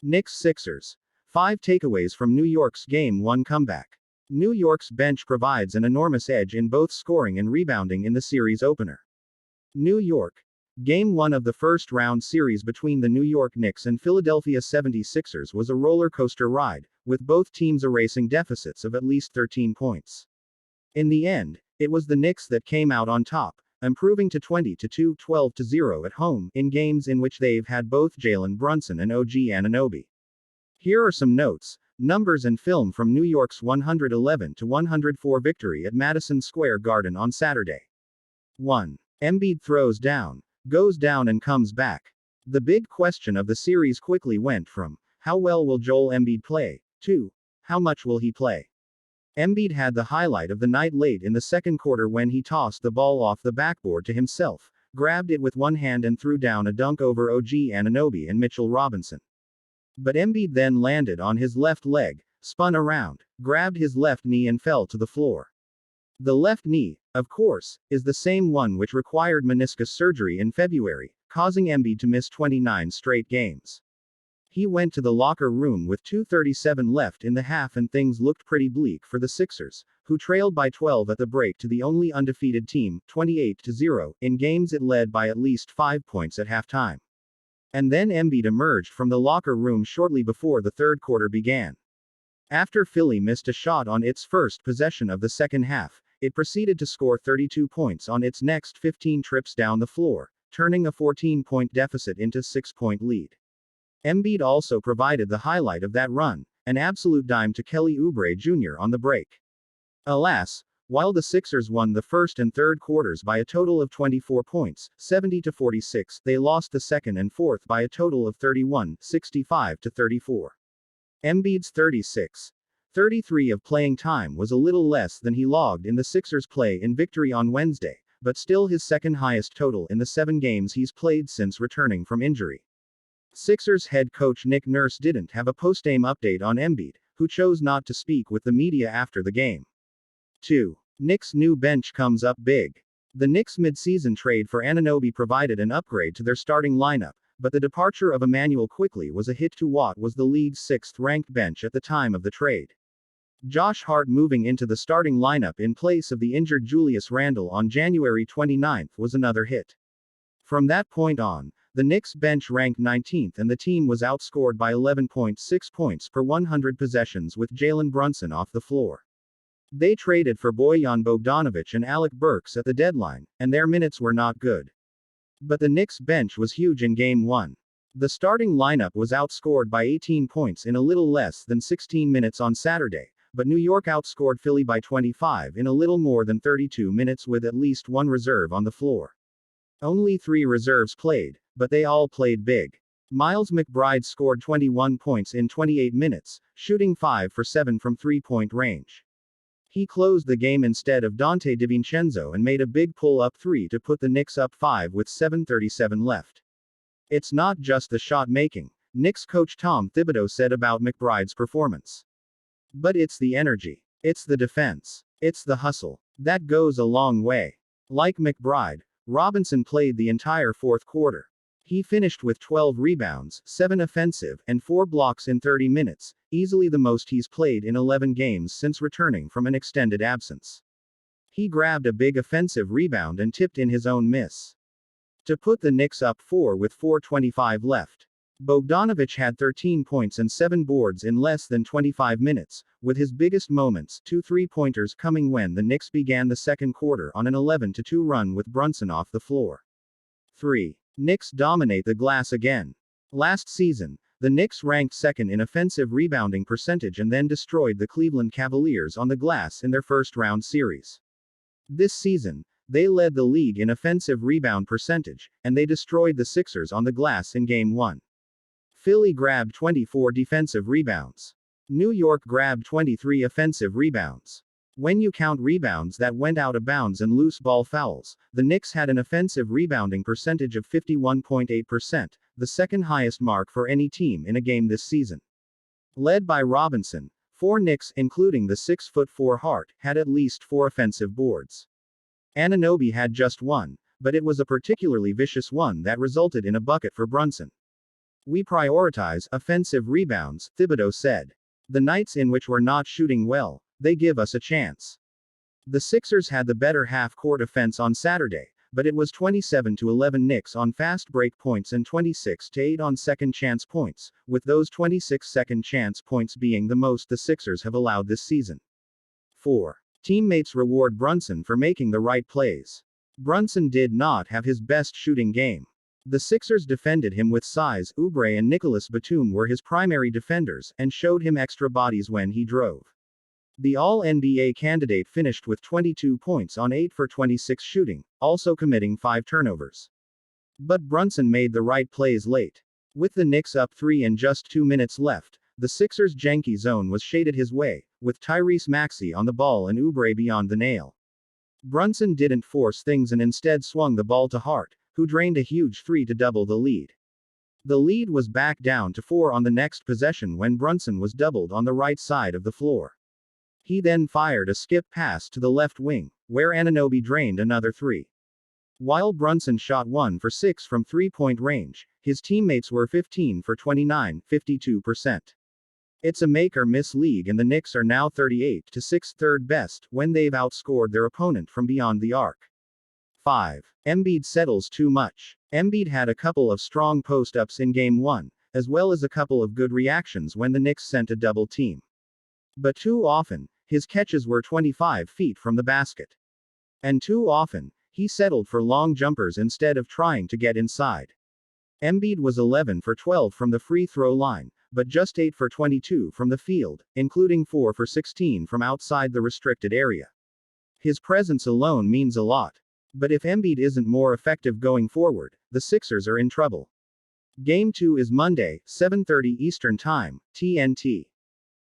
Knicks-Sixers. 5 takeaways from New York's Game 1 comeback. New York's bench provides an enormous edge in both scoring and rebounding in the series opener. New York. Game 1 of the first-round series between the New York Knicks and Philadelphia 76ers was a roller coaster ride, with both teams erasing deficits of at least 13 points. In the end, it was the Knicks that came out on top, improving to 20-2, 12-0 at home, in games in which they've had both Jalen Brunson and OG Anunoby. Here are some notes, numbers and film from New York's 111-104 victory at Madison Square Garden on Saturday. 1. Embiid throws down, goes down and comes back. The big question of the series quickly went from, how well will Joel Embiid play, to, how much will he play? Embiid had the highlight of the night late in the second quarter when he tossed the ball off the backboard to himself, grabbed it with one hand and threw down a dunk over OG Anunoby and Mitchell Robinson. But Embiid then landed on his left leg, spun around, grabbed his left knee and fell to the floor. The left knee, of course, is the same one which required meniscus surgery in February, causing Embiid to miss 29 straight games. He went to the locker room with 2:37 left in the half and things looked pretty bleak for the Sixers, who trailed by 12 at the break to the only undefeated team, 28-0, in games it led by at least 5 points at halftime. And then Embiid emerged from the locker room shortly before the third quarter began. After Philly missed a shot on its first possession of the second half, it proceeded to score 32 points on its next 15 trips down the floor, turning a 14-point deficit into a 6-point lead. Embiid also provided the highlight of that run, an absolute dime to Kelly Oubre Jr. on the break. Alas, while the Sixers won the first and third quarters by a total of 24 points, 70-46, they lost the second and fourth by a total of 31, 65-34. Embiid's 36.33 of playing time was a little less than he logged in the Sixers' play in victory on Wednesday, but still his second highest total in the 7 games he's played since returning from injury. Sixers head coach Nick Nurse didn't have a post-game update on Embiid, who chose not to speak with the media after the game. 2. Knicks' new bench comes up big. The Knicks' mid-season trade for Anunoby provided an upgrade to their starting lineup, but the departure of Emmanuel quickly was a hit to what was the league's 6th-ranked bench at the time of the trade. Josh Hart moving into the starting lineup in place of the injured Julius Randle on January 29 was another hit. From that point on, the Knicks bench ranked 19th and the team was outscored by 11.6 points per 100 possessions with Jalen Brunson off the floor. They traded for Bojan Bogdanovic and Alec Burks at the deadline, and their minutes were not good. But the Knicks bench was huge in Game 1. The starting lineup was outscored by 18 points in a little less than 16 minutes on Saturday, but New York outscored Philly by 25 in a little more than 32 minutes with at least one reserve on the floor. Only 3 reserves played, but they all played big. Miles McBride scored 21 points in 28 minutes, shooting 5 for 7 from three-point range. He closed the game instead of Dante DiVincenzo and made a big pull-up 3 to put the Knicks up 5 with 7:37 left. It's not just the shot-making, Knicks coach Tom Thibodeau said about McBride's performance. But it's the energy. It's the defense. It's the hustle. That goes a long way. Like McBride, Robinson played the entire fourth quarter. He finished with 12 rebounds, 7 offensive, and 4 blocks in 30 minutes, easily the most he's played in 11 games since returning from an extended absence. He grabbed a big offensive rebound and tipped in his own miss to put the Knicks up 4 with 4:25 left. Bogdanovic had 13 points and 7 boards in less than 25 minutes, with his biggest moments, 2 3-pointers coming when the Knicks began the second quarter on an 11-2 run with Brunson off the floor. 3. Knicks dominate the glass again. Last season, the Knicks ranked second in offensive rebounding percentage and then destroyed the Cleveland Cavaliers on the glass in their first-round series. This season, they led the league in offensive rebound percentage, and they destroyed the Sixers on the glass in Game 1. Philly grabbed 24 defensive rebounds. New York grabbed 23 offensive rebounds. When you count rebounds that went out of bounds and loose ball fouls, the Knicks had an offensive rebounding percentage of 51.8%, the second highest mark for any team in a game this season. Led by Robinson, 4 Knicks, including the 6'4" Hart, had at least 4 offensive boards. Anunoby had just 1, but it was a particularly vicious one that resulted in a bucket for Brunson. We prioritize offensive rebounds, Thibodeau said. The nights in which we're not shooting well, they give us a chance. The Sixers had the better half-court offense on Saturday, but it was 27-11 Knicks on fast break points and 26-8 on second chance points, with those 26 second chance points being the most the Sixers have allowed this season. 4. Teammates reward Brunson for making the right plays. Brunson did not have his best shooting game. The Sixers defended him with size. Oubre and Nicholas Batum were his primary defenders, and showed him extra bodies when he drove. The All-NBA candidate finished with 22 points on 8 for 26 shooting, also committing 5 turnovers. But Brunson made the right plays late. With the Knicks up 3 and just 2 minutes left, the Sixers' janky zone was shaded his way, with Tyrese Maxey on the ball and Oubre beyond the nail. Brunson didn't force things and instead swung the ball to Hart, who drained a huge 3 to double the lead. The lead was back down to 4 on the next possession when Brunson was doubled on the right side of the floor. He then fired a skip pass to the left wing, where Anunoby drained another 3. While Brunson shot 1 for 6 from three-point range, his teammates were 15 for 29, 52%. It's a make-or-miss league and the Knicks are now 38-6 third best when they've outscored their opponent from beyond the arc. 5. Embiid settles too much. Embiid had a couple of strong post-ups in Game 1, as well as a couple of good reactions when the Knicks sent a double team. But too often, his catches were 25 feet from the basket. And too often, he settled for long jumpers instead of trying to get inside. Embiid was 11 for 12 from the free throw line, but just 8 for 22 from the field, including 4 for 16 from outside the restricted area. His presence alone means a lot. But if Embiid isn't more effective going forward, the Sixers are in trouble. Game 2 is Monday, 7:30 Eastern Time, TNT.